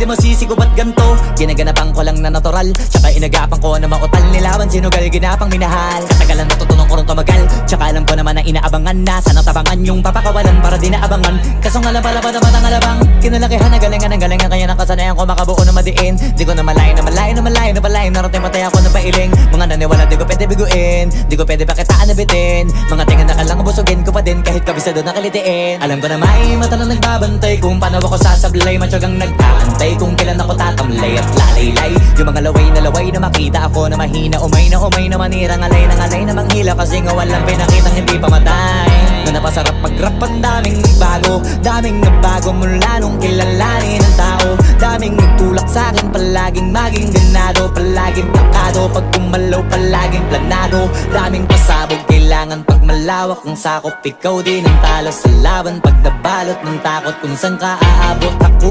di masisi ko ba't ganto. Ginaganapan ko lang na natural, tsaka inagapan ko na mautal. Nilaban sinugal, ginapang minahal. Katagalan natutunan ko rin tumagal, tsaka alam ko naman na inaabangan na. Sana tabangan yung papakawalan para di naabangan. Kaso nga lang pala ba naman ang alabang kinalakihan na galingan ng galingan. Kaya nakasanayan ko makabuo na madiin. Di ko na malayo na malayo na malayo na malayo. Narating matay ako na pailing. Mga naniwala di ko pwede biguin, di ko pwede pakitaan na bitin. Mga tinga na kalang busugin ko pa din kahit kabisado na kalitiin. Alam ko na may mata na nagbabantay kung paano ako sasablay. Matyagang nag-aantay kung kailan ako tatamlay at lalaylay. Yung mga laway na makita ako na mahina. Umay na manira, ngalay na manghila. Kasi nga walang pinakitang hindi pamatay. Na napasarap mag-rap ang daming nagbago mula nung kilalanin ng tao. Daming nagtulak sa'kin, palaging maging ganado. Palaging plakado, pag kumalaw palaging planado. Daming pasabog, kailangan pag malawak ang sakop. Ikaw din ang talo sa laban pag nabalot ng takot kung saan ka aabot. Ako